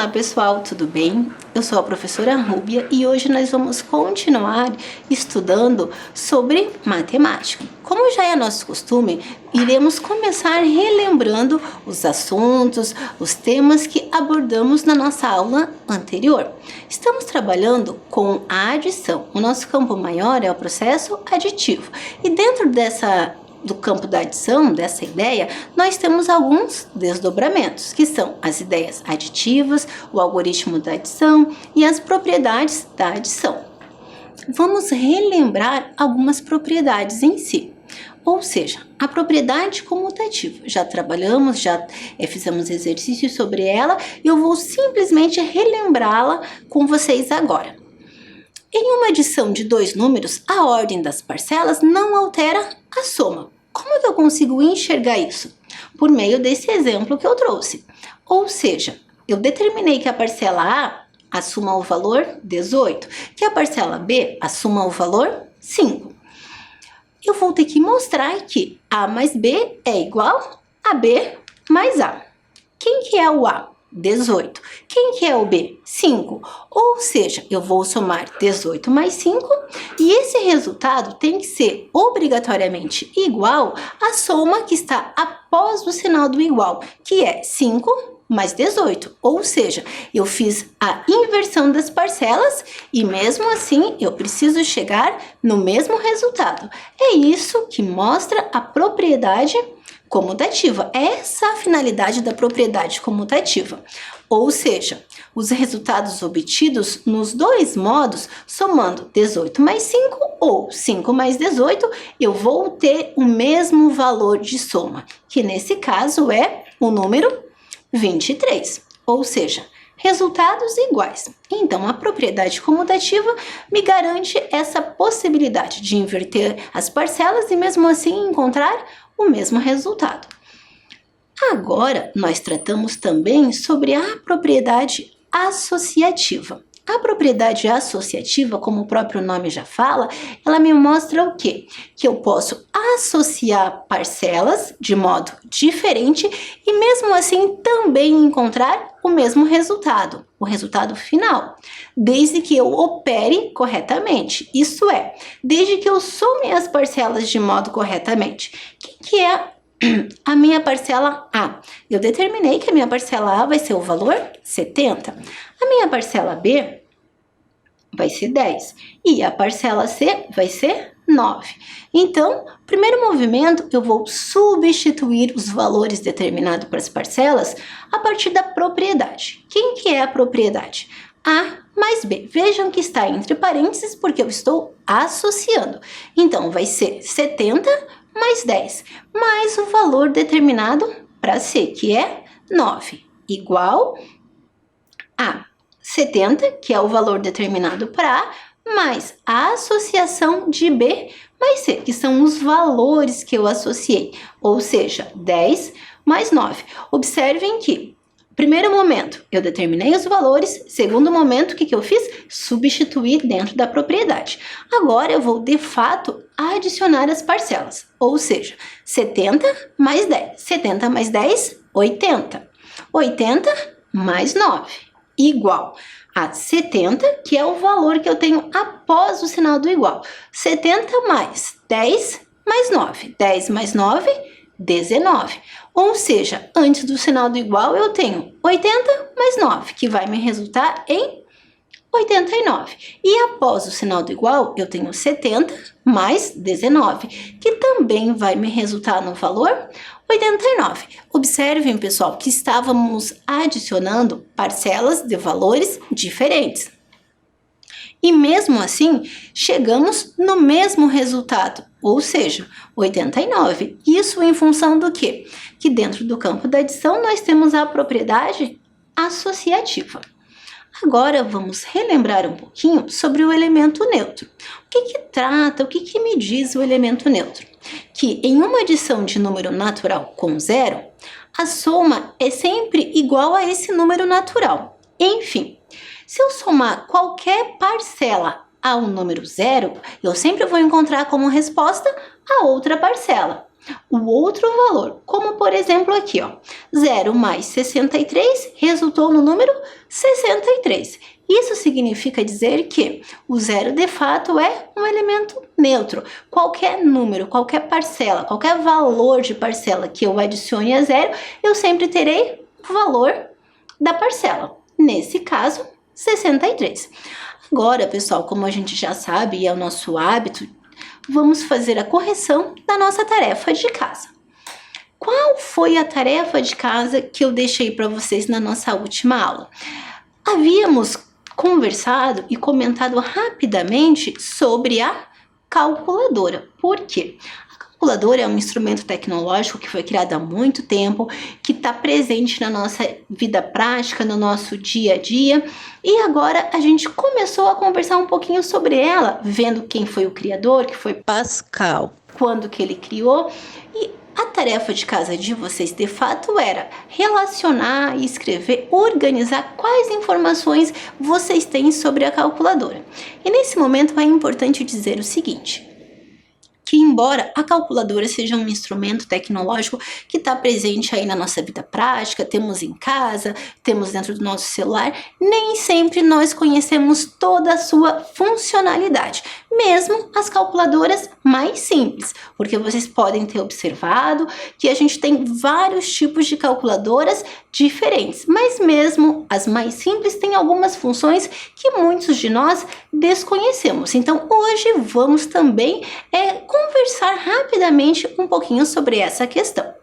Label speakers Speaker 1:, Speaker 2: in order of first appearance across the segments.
Speaker 1: Olá pessoal, tudo bem? Eu sou a professora Rúbia e hoje nós vamos continuar estudando sobre matemática. Como já é nosso costume, iremos começar relembrando os assuntos, os temas que abordamos na nossa aula anterior. Estamos trabalhando com a adição. O nosso campo maior é o processo aditivo e dentro do campo da adição, dessa ideia, nós temos alguns desdobramentos, que são as ideias aditivas, o algoritmo da adição e as propriedades da adição. Vamos relembrar algumas propriedades em si. Ou seja, a propriedade comutativa. Já trabalhamos, já fizemos exercícios sobre ela e eu vou simplesmente relembrá-la com vocês agora. Em uma adição de dois números, a ordem das parcelas não altera a soma. Como que eu consigo enxergar isso? Por meio desse exemplo que eu trouxe. Ou seja, eu determinei que a parcela A assuma o valor 18, que a parcela B assuma o valor 5. Eu vou ter que mostrar que A mais B é igual a B mais A. Quem que é o A? 18. Quem que é o B? 5. Ou seja, eu vou somar 18 mais 5 e esse resultado tem que ser obrigatoriamente igual à soma que está após o sinal do igual, que é 5 mais 18. Ou seja, eu fiz a inversão das parcelas e mesmo assim eu preciso chegar no mesmo resultado. É isso que mostra a propriedade comutativa. Essa é a finalidade da propriedade comutativa. Ou seja, os resultados obtidos nos dois modos, somando 18 mais 5 ou 5 mais 18, eu vou ter o mesmo valor de soma, que nesse caso é o número 23. Ou seja, resultados iguais. Então, a propriedade comutativa me garante essa possibilidade de inverter as parcelas e mesmo assim encontrar o mesmo resultado. Agora, nós tratamos também sobre a propriedade associativa. A propriedade associativa, como o próprio nome já fala, ela me mostra o quê? Que eu posso associar parcelas de modo diferente e mesmo assim também encontrar o mesmo resultado, o resultado final, desde que eu opere corretamente. Isso é, desde que eu some as parcelas de modo corretamente. O que é a minha parcela A? Eu determinei que a minha parcela A vai ser o valor 70. A minha parcela B vai ser 10 e a parcela C vai ser 9. Então, primeiro movimento, eu vou substituir os valores determinados para as parcelas a partir da propriedade. Quem que é a propriedade? A mais B. Vejam que está entre parênteses porque eu estou associando. Então, vai ser 70 mais 10, mais o valor determinado para C, que é 9, igual a 70, que é o valor determinado para A, mais a associação de B mais C, que são os valores que eu associei, ou seja, 10 mais 9. Observem que, primeiro momento, eu determinei os valores, segundo momento, o que eu fiz? Substituir dentro da propriedade. Agora eu vou, de fato, adicionar as parcelas, ou seja, 70 mais 10. 70 mais 10, 80. 80 mais 9. Igual a 70, que é o valor que eu tenho após o sinal do igual. 70 mais 10 mais 9. 10 mais 9, 19. Ou seja, antes do sinal do igual, eu tenho 80 mais 9, que vai me resultar em 89. E após o sinal do igual, eu tenho 70 mais 19, que também vai me resultar no valor 89. Observem, pessoal, que estávamos adicionando parcelas de valores diferentes. E mesmo assim, chegamos no mesmo resultado, ou seja, 89. Isso em função do quê? Que dentro do campo da adição nós temos a propriedade associativa. Agora vamos relembrar um pouquinho sobre o elemento neutro. O que me diz o elemento neutro? Que em uma adição de número natural com zero, a soma é sempre igual a esse número natural. Enfim, se eu somar qualquer parcela ao número zero, eu sempre vou encontrar como resposta a outra parcela. o outro valor, como por exemplo aqui, ó, 0 mais 63 resultou no número 63. Isso significa dizer que o zero de fato é um elemento neutro. Qualquer número, qualquer parcela, qualquer valor de parcela que eu adicione a zero, eu sempre terei o valor da parcela. Nesse caso, 63. Agora, pessoal, como a gente já sabe e é o nosso hábito, vamos fazer a correção da nossa tarefa de casa. Qual foi a tarefa de casa que eu deixei para vocês na nossa última aula? Havíamos conversado e comentado rapidamente sobre a calculadora. Por quê? A calculadora é um instrumento tecnológico que foi criado há muito tempo, que está presente na nossa vida prática, no nosso dia a dia, e agora a gente começou a conversar um pouquinho sobre ela, vendo quem foi o criador, que foi Pascal, quando que ele criou, e a tarefa de casa de vocês, de fato, era relacionar, escrever, organizar quais informações vocês têm sobre a calculadora. E nesse momento é importante dizer o seguinte, que embora a calculadora seja um instrumento tecnológico que está presente aí na nossa vida prática, temos em casa, temos dentro do nosso celular, nem sempre nós conhecemos toda a sua funcionalidade, mesmo as calculadoras mais simples, porque vocês podem ter observado que a gente tem vários tipos de calculadoras diferentes, mas mesmo as mais simples têm algumas funções que muitos de nós desconhecemos. Então hoje vamos também conversar rapidamente um pouquinho sobre essa questão.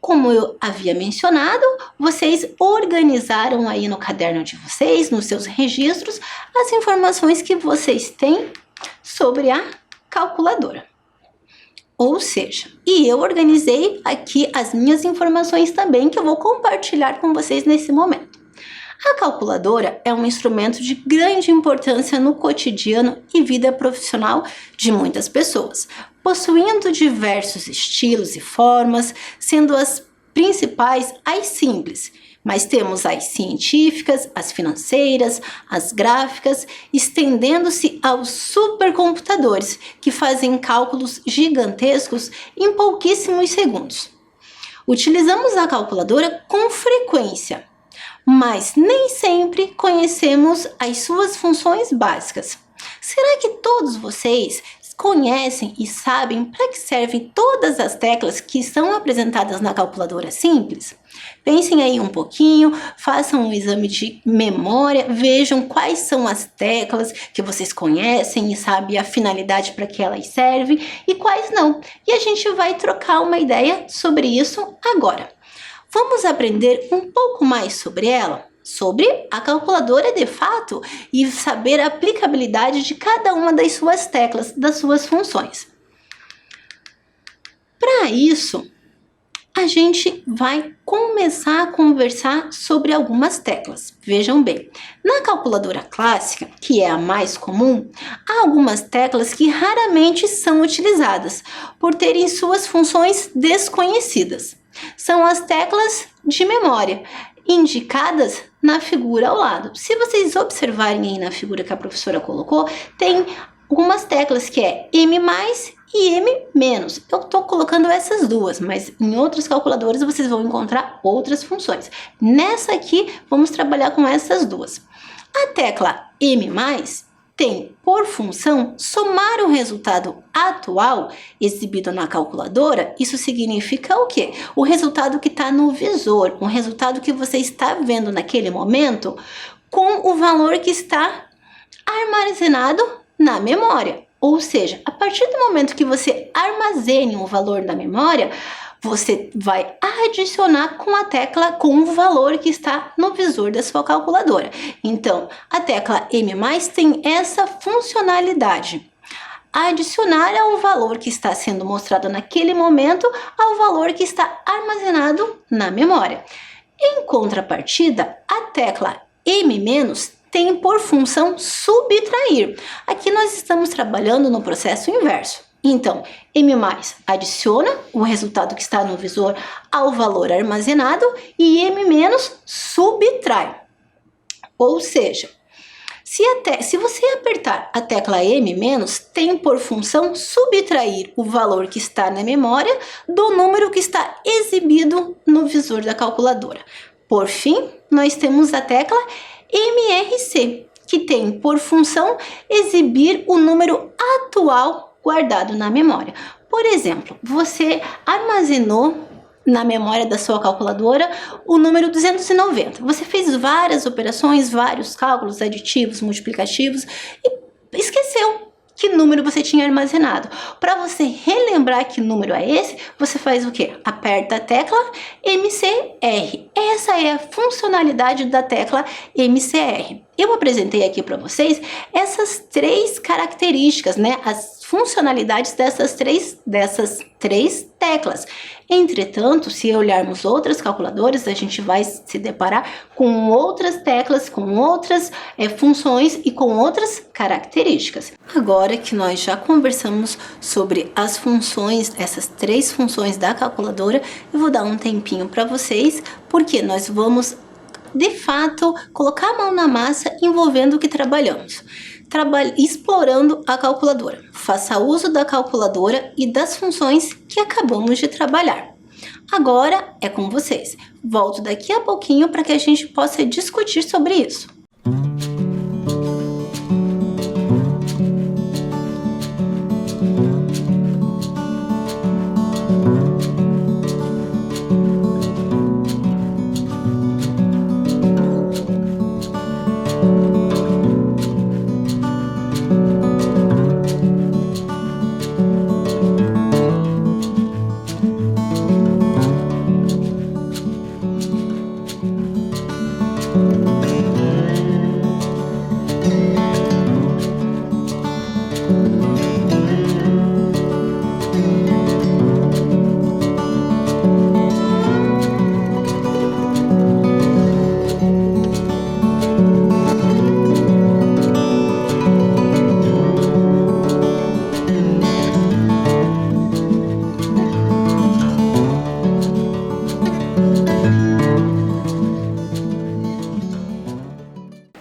Speaker 1: Como eu havia mencionado, vocês organizaram aí no caderno de vocês, nos seus registros, as informações que vocês têm sobre a calculadora. Ou seja, e eu organizei aqui as minhas informações também, que eu vou compartilhar com vocês nesse momento. A calculadora é um instrumento de grande importância no cotidiano e vida profissional de muitas pessoas, possuindo diversos estilos e formas, sendo as principais as simples, mas temos as científicas, as financeiras, as gráficas, estendendo-se aos supercomputadores, que fazem cálculos gigantescos em pouquíssimos segundos. Utilizamos a calculadora com frequência, mas nem sempre conhecemos as suas funções básicas. Será que todos vocês conhecem e sabem para que servem todas as teclas que são apresentadas na calculadora simples? Pensem aí um pouquinho, façam um exame de memória, vejam quais são as teclas que vocês conhecem e sabem a finalidade para que elas servem e quais não. E a gente vai trocar uma ideia sobre isso agora. Vamos aprender um pouco mais sobre ela, sobre a calculadora de fato e saber a aplicabilidade de cada uma das suas teclas, das suas funções. Para isso, a gente vai começar a conversar sobre algumas teclas. Vejam bem, na calculadora clássica, que é a mais comum, há algumas teclas que raramente são utilizadas, por terem suas funções desconhecidas. São as teclas de memória, indicadas na figura ao lado. Se vocês observarem aí na figura que a professora colocou, tem algumas teclas que é M+, e M-. Eu estou colocando essas duas, mas em outras calculadoras vocês vão encontrar outras funções. Nessa aqui, vamos trabalhar com essas duas. A tecla M+, tem por função somar o resultado atual exibido na calculadora. Isso significa o quê? O resultado que está no visor, o resultado que você está vendo naquele momento com o valor que está armazenado na memória. Ou seja, a partir do momento que você armazene o valor da memória, você vai adicionar com a tecla com o valor que está no visor da sua calculadora. Então, a tecla M+, tem essa funcionalidade. Adicionar ao valor que está sendo mostrado naquele momento ao valor que está armazenado na memória. Em contrapartida, a tecla M- tem por função subtrair. Aqui nós estamos trabalhando no processo inverso. Então, M+ adiciona o resultado que está no visor ao valor armazenado e M- subtrai. Ou seja, Se você apertar a tecla M-, tem por função subtrair o valor que está na memória do número que está exibido no visor da calculadora. Por fim, nós temos a tecla MRC, que tem por função exibir o número atual guardado na memória. Por exemplo, você armazenou na memória da sua calculadora o número 290. Você fez várias operações, vários cálculos aditivos, multiplicativos e esqueceu que número você tinha armazenado. Para você relembrar que número é esse, você faz o quê? Aperta a tecla MCR. Essa é a funcionalidade da tecla MCR. Eu apresentei aqui para vocês essas três características, né? As funcionalidades dessas três teclas. Entretanto, se olharmos outras calculadoras, a gente vai se deparar com outras teclas, com outras funções e com outras características. Agora que nós já conversamos sobre as funções, essas três funções da calculadora, eu vou dar um tempinho para vocês, porque nós vamos de fato colocar a mão na massa envolvendo o que trabalhamos. Explorando a calculadora. Faça uso da calculadora e das funções que acabamos de trabalhar. Agora é com vocês. Volto daqui a pouquinho para que a gente possa discutir sobre isso.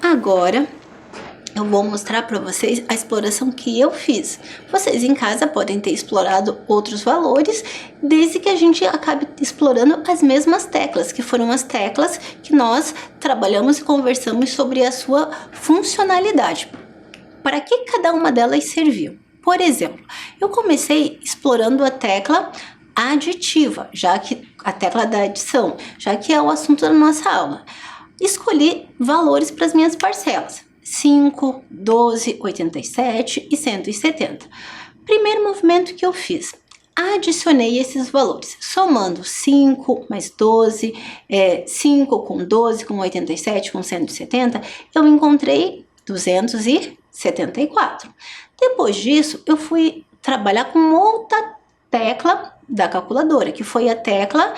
Speaker 1: Agora eu vou mostrar para vocês a exploração que eu fiz. Vocês em casa podem ter explorado outros valores, desde que a gente acabe explorando as mesmas teclas, que foram as teclas que nós trabalhamos e conversamos sobre a sua funcionalidade. Para que cada uma delas serviu? Por exemplo, eu comecei explorando a tecla aditiva, já que a tecla da adição, já que é o assunto da nossa aula. Escolhi valores para as minhas parcelas, 5, 12, 87 e 170. Primeiro movimento que eu fiz, adicionei esses valores, somando 5 mais 12, 5 com 12, com 87, com 170, eu encontrei 274. Depois disso, eu fui trabalhar com outra tecla da calculadora, que foi a tecla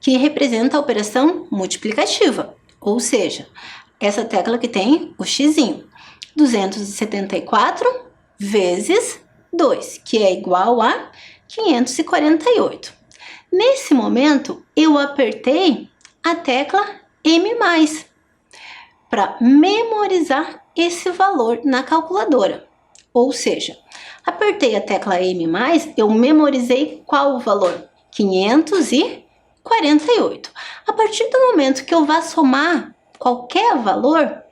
Speaker 1: que representa a operação multiplicativa. Ou seja, essa tecla que tem o xzinho, 274 vezes 2, que é igual a 548. Nesse momento, eu apertei a tecla M+, para memorizar esse valor na calculadora. Ou seja, apertei a tecla M+, eu memorizei qual o valor? 548. A partir do momento que eu vá somar qualquer valor,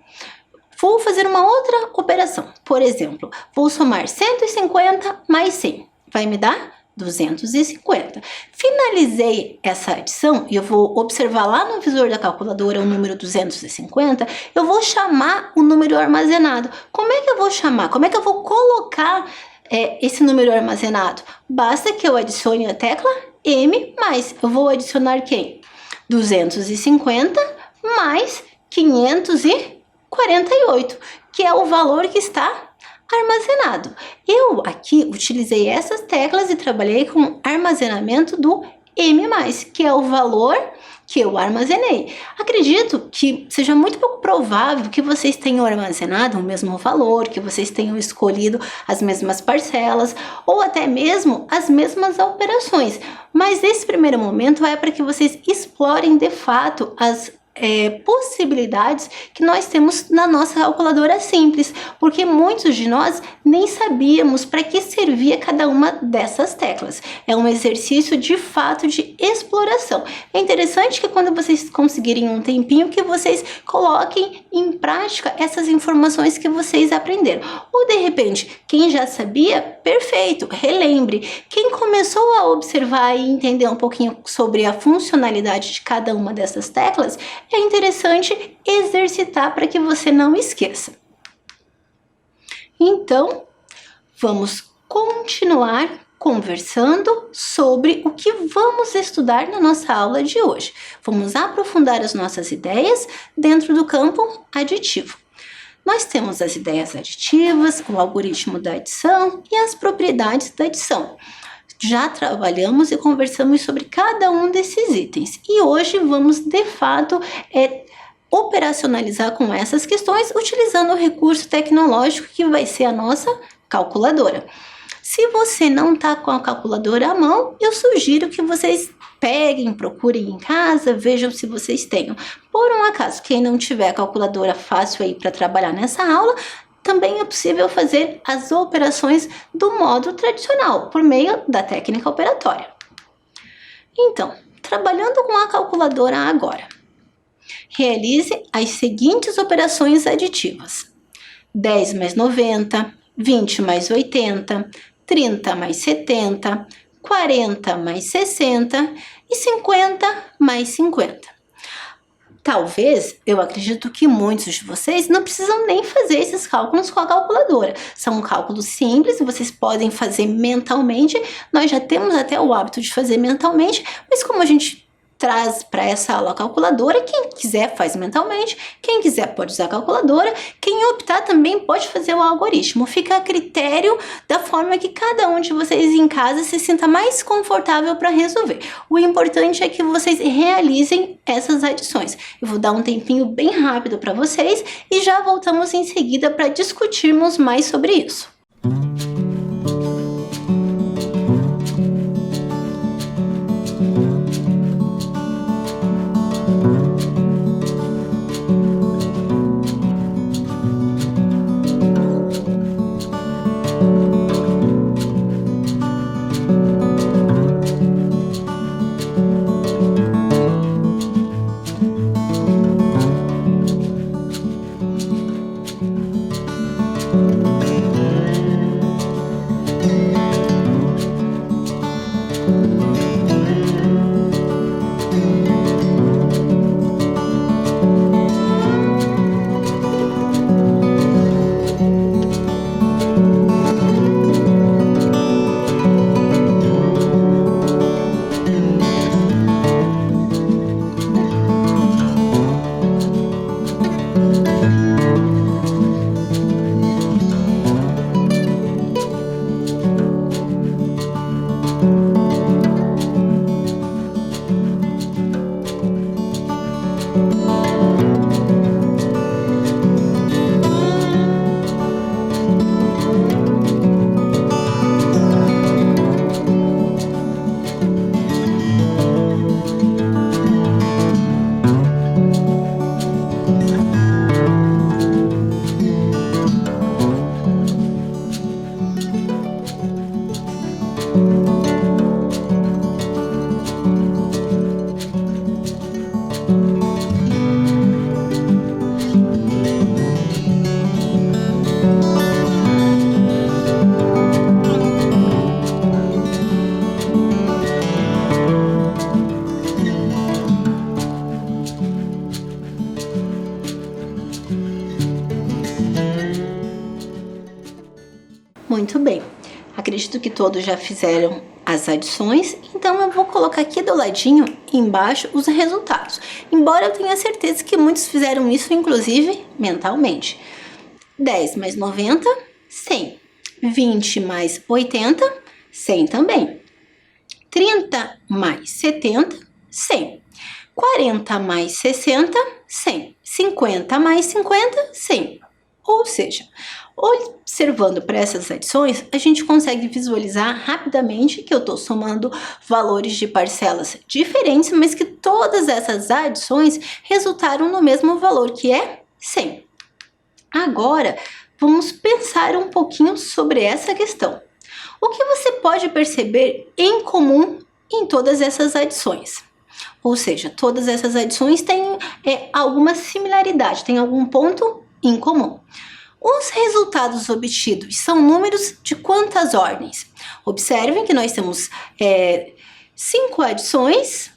Speaker 1: vou fazer uma outra operação. Por exemplo, vou somar 150 mais 100. Vai me dar 250. Finalizei essa adição e eu vou observar lá no visor da calculadora o número 250. Eu vou chamar o número armazenado. Como é que eu vou chamar? Como é que eu vou colocar esse número armazenado? Basta que eu adicione a tecla M+. Eu vou adicionar quem? 250 mais 548, que é o valor que está armazenado. Eu aqui utilizei essas teclas e trabalhei com armazenamento do M+, que é o valor que eu armazenei. Acredito que seja muito pouco provável que vocês tenham armazenado o mesmo valor, que vocês tenham escolhido as mesmas parcelas ou até mesmo as mesmas operações. Mas nesse primeiro momento é para que vocês explorem de fato as possibilidades que nós temos na nossa calculadora simples, porque muitos de nós nem sabíamos para que servia cada uma dessas teclas. É um exercício de fato de exploração. É interessante que quando vocês conseguirem um tempinho, que vocês coloquem em prática essas informações que vocês aprenderam. Ou de repente, quem já sabia, perfeito, relembre. Quem começou a observar e entender um pouquinho sobre a funcionalidade de cada uma dessas teclas, é interessante exercitar para que você não esqueça. Então, vamos continuar conversando sobre o que vamos estudar na nossa aula de hoje. Vamos aprofundar as nossas ideias dentro do campo aditivo. Nós temos as ideias aditivas, o algoritmo da adição e as propriedades da adição. Já trabalhamos e conversamos sobre cada um desses itens. E hoje vamos, de fato, operacionalizar com essas questões utilizando o recurso tecnológico que vai ser a nossa calculadora. Se você não está com a calculadora à mão, eu sugiro que vocês peguem, procurem em casa, vejam se vocês tenham. Por um acaso, quem não tiver a calculadora fácil aí para trabalhar nessa aula, também é possível fazer as operações do modo tradicional, por meio da técnica operatória. Então, trabalhando com a calculadora agora, realize as seguintes operações aditivas: 10 mais 90, 20 mais 80, 30 mais 70, 40 mais 60 e 50 mais 50. Talvez, eu acredito que muitos de vocês não precisam nem fazer esses cálculos com a calculadora. São cálculos simples, vocês podem fazer mentalmente. Nós já temos até o hábito de fazer mentalmente, mas como a gente traz para essa aula a calculadora, quem quiser faz mentalmente, quem quiser pode usar a calculadora, quem optar também pode fazer o algoritmo. Fica a critério da forma que cada um de vocês em casa se sinta mais confortável para resolver. O importante é que vocês realizem essas adições. Eu vou dar um tempinho bem rápido para vocês e já voltamos em seguida para discutirmos mais sobre isso. Muito bem, acredito que todos já fizeram as adições, então eu vou colocar aqui do ladinho, embaixo, os resultados. Embora eu tenha certeza que muitos fizeram isso, inclusive, mentalmente. 10 mais 90, 100. 20 mais 80, 100 também. 30 mais 70, 100. 40 mais 60, 100. 50 mais 50, 100. Ou seja, observando para essas adições, a gente consegue visualizar rapidamente que eu estou somando valores de parcelas diferentes, mas que todas essas adições resultaram no mesmo valor, que é 100. Agora, vamos pensar um pouquinho sobre essa questão. O que você pode perceber em comum em todas essas adições? Ou seja, todas essas adições têm alguma similaridade, têm algum ponto em comum. Os resultados obtidos são números de quantas ordens? Observem que nós temos 5 adições,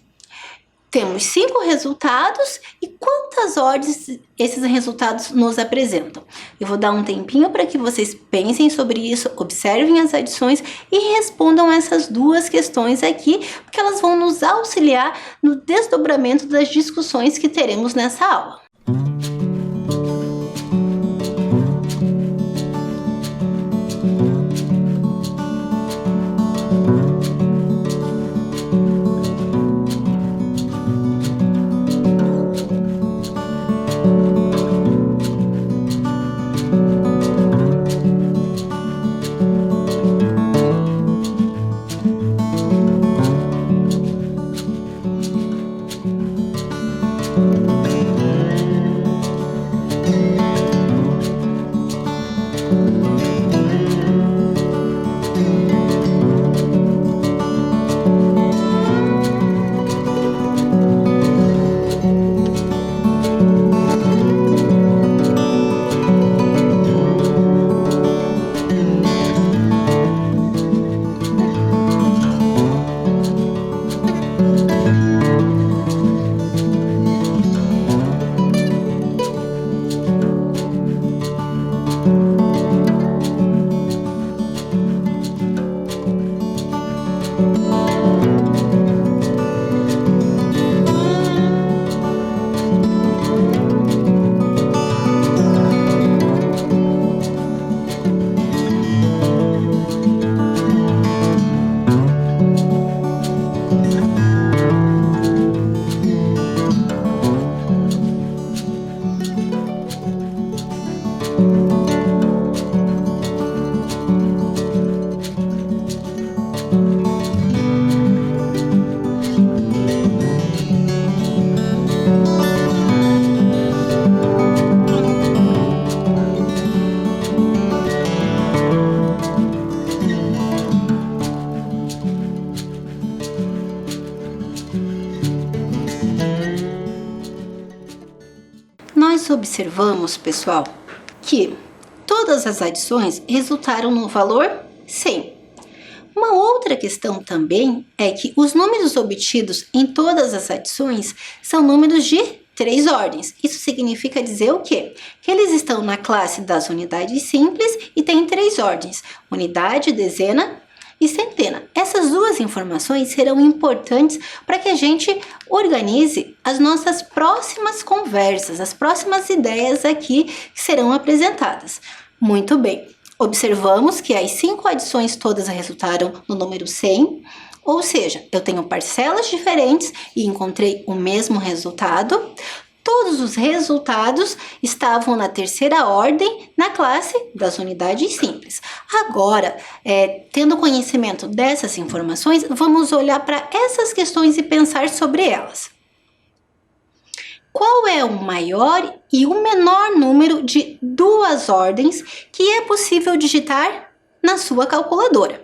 Speaker 1: temos 5 resultados e quantas ordens esses resultados nos apresentam? Eu vou dar um tempinho para que vocês pensem sobre isso, observem as adições e respondam essas duas questões aqui, porque elas vão nos auxiliar no desdobramento das discussões que teremos nessa aula. Nós observamos, pessoal, que todas as adições resultaram no valor 100. Uma outra questão também é que os números obtidos em todas as adições são números de 3 ordens. Isso significa dizer o quê? Que eles estão na classe das unidades simples e têm 3 ordens: unidade, dezena e centena. Essas duas informações serão importantes para que a gente organize as nossas próximas conversas, as próximas ideias aqui que serão apresentadas. Muito bem, observamos que as 5 adições todas resultaram no número 100, ou seja, eu tenho parcelas diferentes e encontrei o mesmo resultado. Todos os resultados estavam na terceira ordem, na classe das unidades simples. Agora, tendo conhecimento dessas informações, vamos olhar para essas questões e pensar sobre elas. Qual é o maior e o menor número de 2 ordens que é possível digitar na sua calculadora?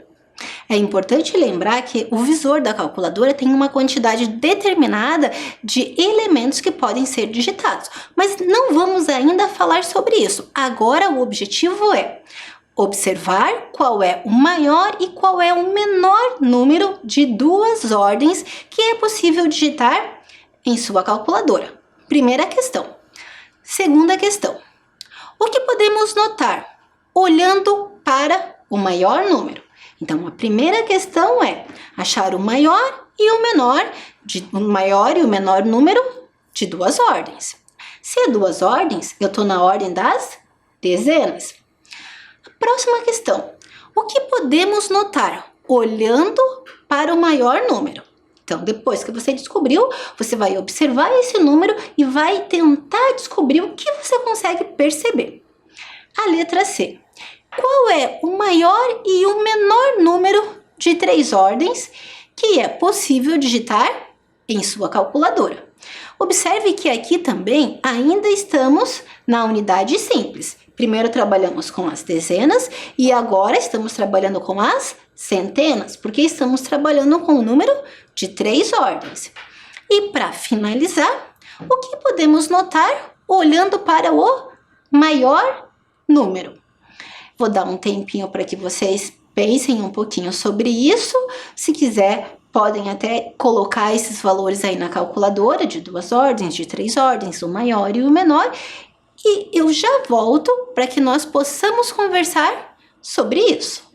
Speaker 1: É importante lembrar que o visor da calculadora tem uma quantidade determinada de elementos que podem ser digitados, mas não vamos ainda falar sobre isso. Agora o objetivo é observar qual é o maior e qual é o menor número de 2 ordens que é possível digitar em sua calculadora. Primeira questão. Segunda questão. O que podemos notar olhando para o maior número? Então, a primeira questão é achar o maior e o menor número de 2 ordens. Se é 2 ordens, eu estou na ordem das dezenas. A próxima questão. O que podemos notar olhando para o maior número? Então, depois que você descobriu, você vai observar esse número e vai tentar descobrir o que você consegue perceber. A letra C. Qual é o maior e o menor número de 3 ordens que é possível digitar em sua calculadora? Observe que aqui também ainda estamos na unidade simples. Primeiro trabalhamos com as dezenas e agora estamos trabalhando com as centenas, porque estamos trabalhando com o número de 3 ordens. E para finalizar, o que podemos notar olhando para o maior número? Vou dar um tempinho para que vocês pensem um pouquinho sobre isso. Se quiser, podem até colocar esses valores aí na calculadora de 2 ordens, de 3 ordens, o maior e o menor. E eu já volto para que nós possamos conversar sobre isso.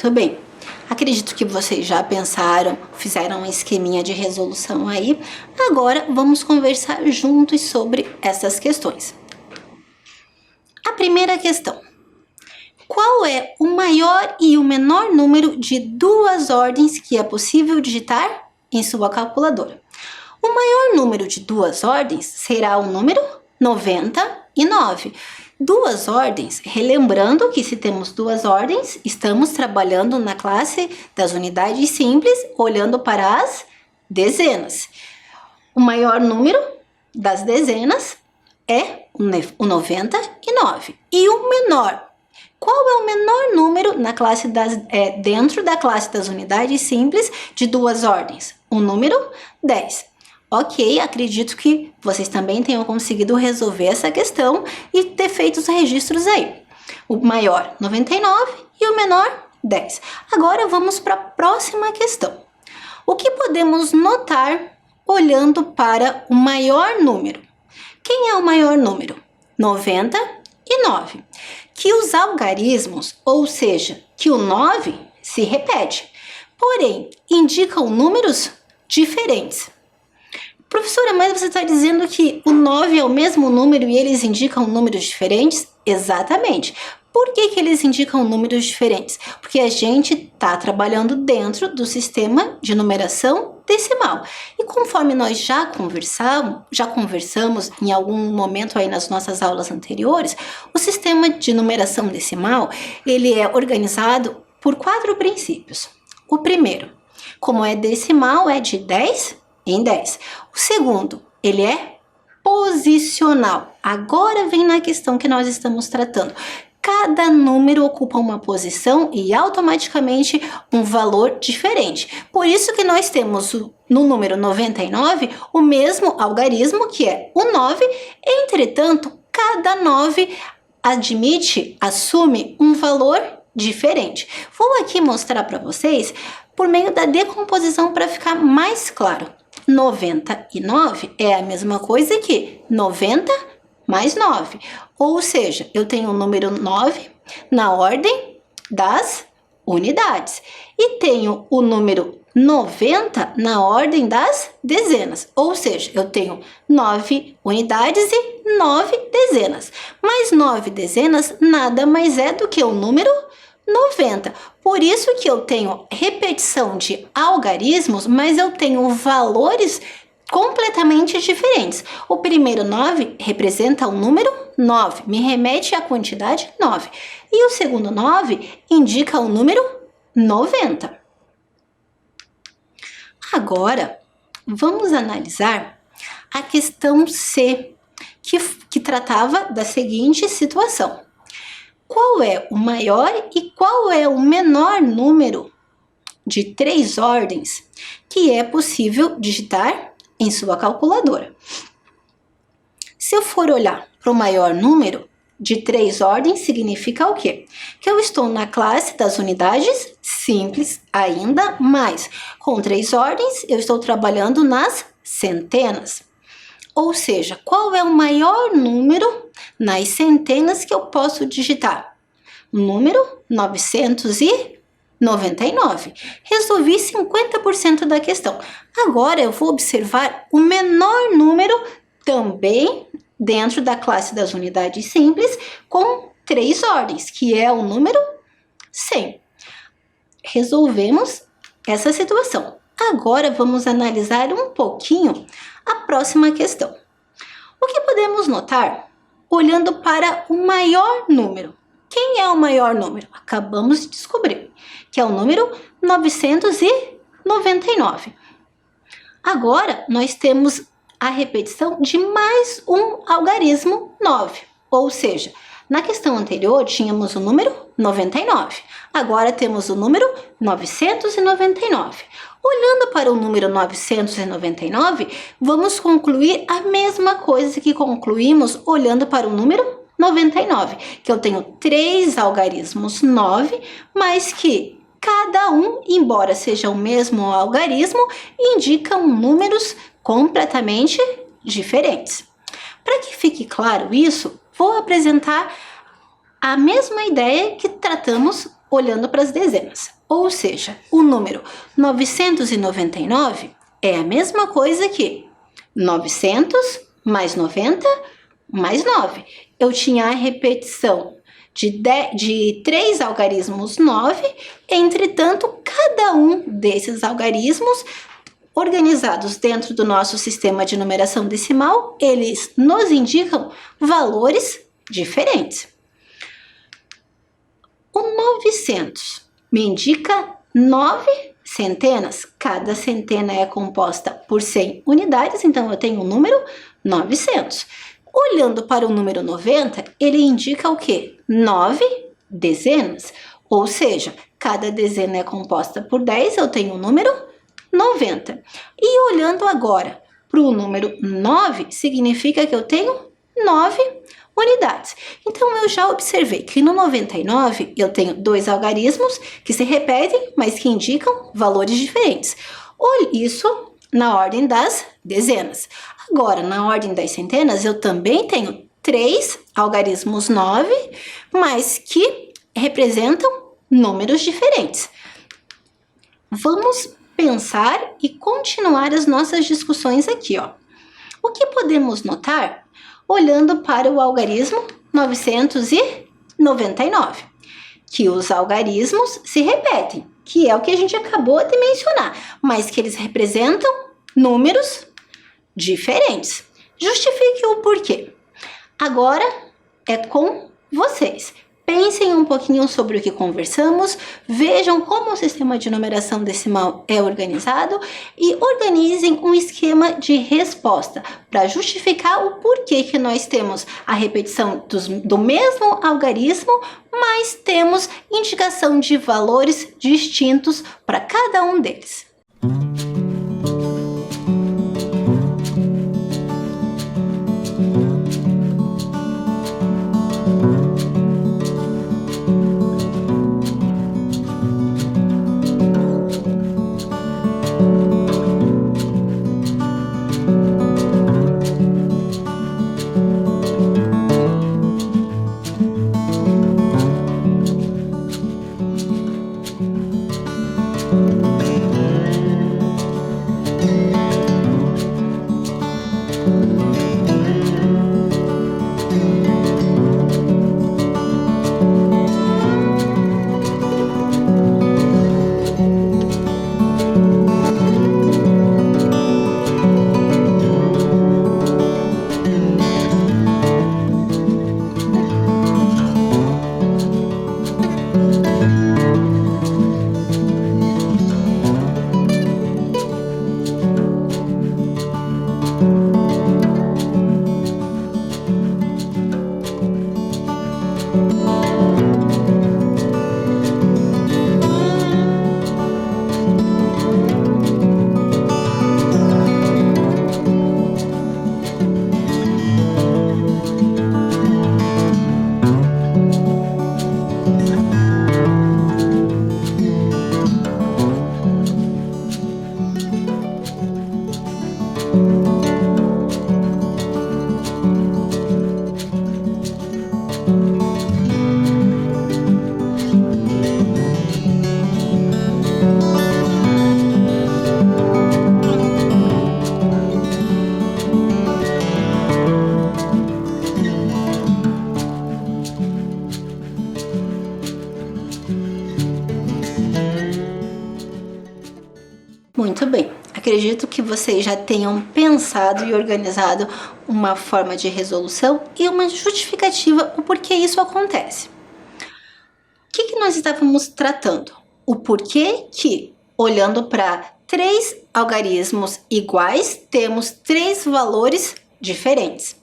Speaker 1: Muito bem. Acredito que vocês já pensaram, fizeram um esqueminha de resolução aí. Agora vamos conversar juntos sobre essas questões. A primeira questão. Qual é o maior e o menor número de duas ordens que é possível digitar em sua calculadora? O maior número de duas ordens será o número 99. Duas ordens, relembrando que se temos duas ordens, estamos trabalhando na classe das unidades simples, olhando para as dezenas. O maior número das dezenas é o 99. E o menor? Qual é o menor número na classe dentro da classe das unidades simples de duas ordens? O número 10. Ok, acredito que vocês também tenham conseguido resolver essa questão e ter feito os registros aí. O maior, 99, e o menor, 10. Agora vamos para a próxima questão. O que podemos notar olhando para o maior número? Quem é o maior número? 99. Que os algarismos, ou seja, que o 9 se repete, porém indicam números diferentes. Professora, mas você está dizendo que o 9 é o mesmo número e eles indicam números diferentes? Exatamente. Por que eles indicam números diferentes? Porque a gente está trabalhando dentro do sistema de numeração decimal. E conforme nós já conversamos em algum momento aí nas nossas aulas anteriores, o sistema de numeração decimal, ele é organizado por 4 princípios. O primeiro, como é decimal, é de 10 em 10. O segundo, ele é posicional. Agora vem na questão que nós estamos tratando. Cada número ocupa uma posição e automaticamente um valor diferente. Por isso que nós temos no número 99 o mesmo algarismo, que é o 9. Entretanto, cada 9 assume um valor diferente. Vou aqui mostrar para vocês por meio da decomposição para ficar mais claro. 99 é a mesma coisa que 90 mais 9. Ou seja, eu tenho o número 9 na ordem das unidades. E tenho o número 90 na ordem das dezenas. Ou seja, eu tenho 9 unidades e 9 dezenas. Mas 9 dezenas nada mais é do que o número 90. Por isso que eu tenho repetição de algarismos, mas eu tenho valores completamente diferentes. O primeiro 9 representa o número 9, me remete à quantidade 9. E o segundo 9 indica o número 90. Agora, vamos analisar a questão C, que tratava da seguinte situação. Qual é o maior e qual é o menor número de 3 ordens que é possível digitar em sua calculadora? Se eu for olhar para o maior número de 3 ordens, significa o quê? Que eu estou na classe das unidades simples ainda, mas com 3 ordens eu estou trabalhando nas centenas. Ou seja, qual é o maior número nas centenas que eu posso digitar? O número 999. Resolvi 50% da questão. Agora eu vou observar o menor número também dentro da classe das unidades simples com 3 ordens, que é o número 100. Resolvemos essa situação. Agora vamos analisar um pouquinho a próxima questão. O que podemos notar olhando para o maior número? Quem é o maior número? Acabamos de descobrir que é o número 999. Agora nós temos a repetição de mais um algarismo 9, ou seja, na questão anterior tínhamos o número 99, agora temos o número 999. Olhando para o número 999, vamos concluir a mesma coisa que concluímos olhando para o número 99, que eu tenho 3 algarismos 9, mas que cada um, embora seja o mesmo algarismo, indicam números completamente diferentes. Para que fique claro isso, vou apresentar a mesma ideia que tratamos olhando para as dezenas. Ou seja, o número 999 é a mesma coisa que 900 mais 90 mais 9. Eu tinha a repetição de 3 algarismos 9, entretanto, cada um desses algarismos, organizados dentro do nosso sistema de numeração decimal, eles nos indicam valores diferentes. O 900 me indica 9 centenas, cada centena é composta por 100 unidades, então eu tenho o número 900. Olhando para o número 90, ele indica o quê? 9 dezenas, ou seja, cada dezena é composta por 10, eu tenho o número 90. E olhando agora para o número 9, significa que eu tenho 9 unidades. Então, eu já observei que no 99 eu tenho 2 algarismos que se repetem, mas que indicam valores diferentes. Isso na ordem das dezenas. Agora, na ordem das centenas, eu também tenho 3 algarismos 9, mas que representam números diferentes. Vamos pensar e continuar as nossas discussões aqui, ó. O que podemos notar olhando para o algarismo 999? Que os algarismos se repetem, que é o que a gente acabou de mencionar, mas que eles representam números diferentes. Justifique o porquê. Agora é com vocês. Pensem um pouquinho sobre o que conversamos, vejam como o sistema de numeração decimal é organizado e organizem um esquema de resposta para justificar o porquê que nós temos a repetição do mesmo algarismo, mas temos indicação de valores distintos para cada um deles. Muito bem, acredito que vocês já tenham pensado e organizado uma forma de resolução e uma justificativa o porquê isso acontece. O que nós estávamos tratando? O porquê que, olhando para 3 algarismos iguais, temos 3 valores diferentes.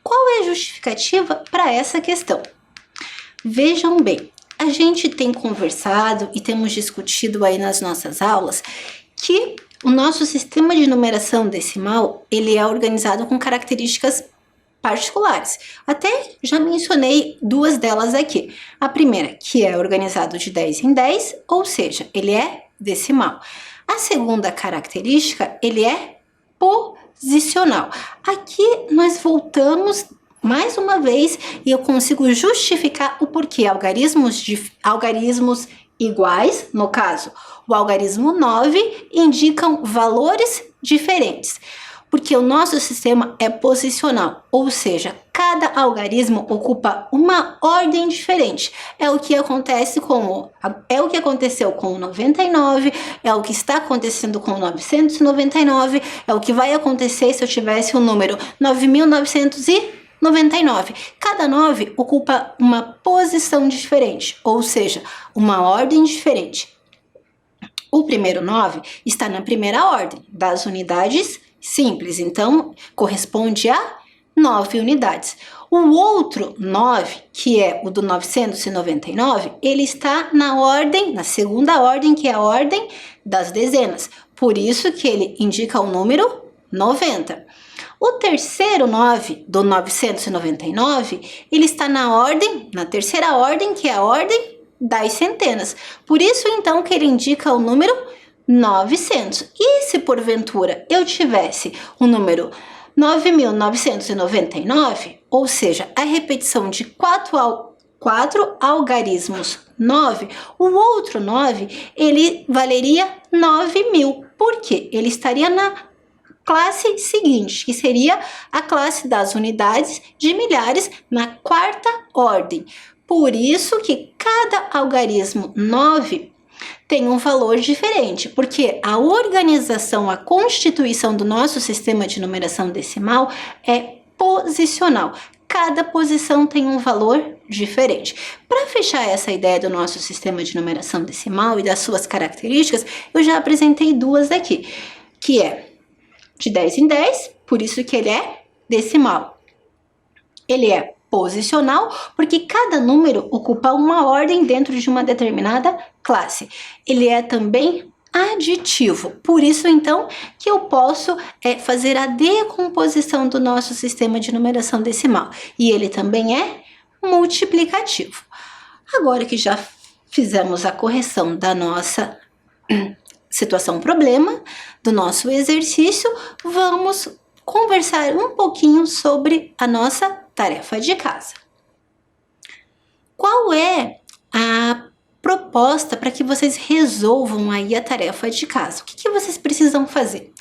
Speaker 1: Qual é a justificativa para essa questão? Vejam bem, a gente tem conversado e temos discutido aí nas nossas aulas que o nosso sistema de numeração decimal, ele é organizado com características particulares. Até já mencionei 2 delas aqui. A primeira, que é organizado de 10 em 10, ou seja, ele é decimal. A segunda característica, ele é posicional. Aqui nós voltamos mais uma vez e eu consigo justificar o porquê algarismos iguais, no caso, o algarismo 9, indicam valores diferentes. Porque o nosso sistema é posicional, ou seja, cada algarismo ocupa uma ordem diferente. É o que aconteceu com o 99, é o que está acontecendo com o 999, é o que vai acontecer se eu tivesse o número 9999. Cada 9 ocupa uma posição diferente, ou seja, uma ordem diferente. O primeiro 9 está na primeira ordem das unidades simples, então corresponde a 9 unidades. O outro 9, que é o do 999, ele está na segunda ordem, que é a ordem das dezenas. Por isso que ele indica o número 90. O terceiro 9 do 999, ele está na terceira ordem, que é a ordem das centenas. Por isso, então, que ele indica o número 900. E se, porventura, eu tivesse o número 9.999, ou seja, a repetição de 4 algarismos 9, o outro 9, ele valeria 9.000. Por quê? Ele estaria na classe seguinte, que seria a classe das unidades de milhares na quarta ordem. Por isso que cada algarismo 9 tem um valor diferente, porque a organização, a constituição do nosso sistema de numeração decimal é posicional. Cada posição tem um valor diferente. Para fechar essa ideia do nosso sistema de numeração decimal e das suas características, eu já apresentei duas aqui, que é de 10 em 10, por isso que ele é decimal. Ele é posicional, porque cada número ocupa uma ordem dentro de uma determinada classe. Ele é também aditivo, por isso então que eu posso fazer a decomposição do nosso sistema de numeração decimal. E ele também é multiplicativo. Agora que já fizemos a correção da nossa situação problema, do nosso exercício, vamos conversar um pouquinho sobre a nossa tarefa de casa. Qual é a proposta para que vocês resolvam aí a tarefa de casa? O que vocês precisam fazer?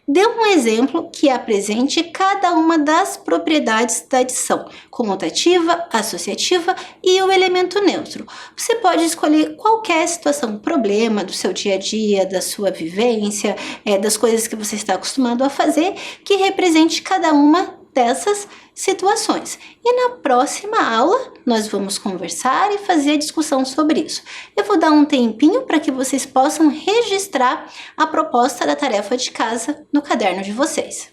Speaker 1: Dê um exemplo que apresente cada uma das propriedades da adição, comutativa, associativa e o elemento neutro. Você pode escolher qualquer situação, problema do seu dia a dia, da sua vivência, das coisas que você está acostumado a fazer, que represente cada uma dessas situações. E na próxima aula, nós vamos conversar e fazer a discussão sobre isso. Eu vou dar um tempinho para que vocês possam registrar a proposta da tarefa de casa no caderno de vocês.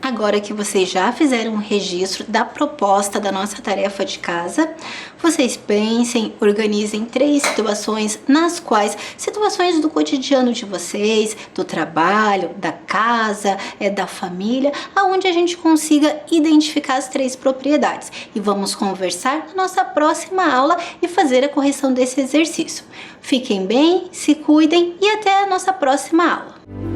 Speaker 1: Agora agora que vocês já fizeram o registro da proposta da nossa tarefa de casa, vocês pensem, organizem 3 situações nas quais, situações do cotidiano de vocês, do trabalho, da casa, da família, aonde a gente consiga identificar as 3 propriedades. E vamos conversar na nossa próxima aula e fazer a correção desse exercício. Fiquem bem, se cuidem e até a nossa próxima aula.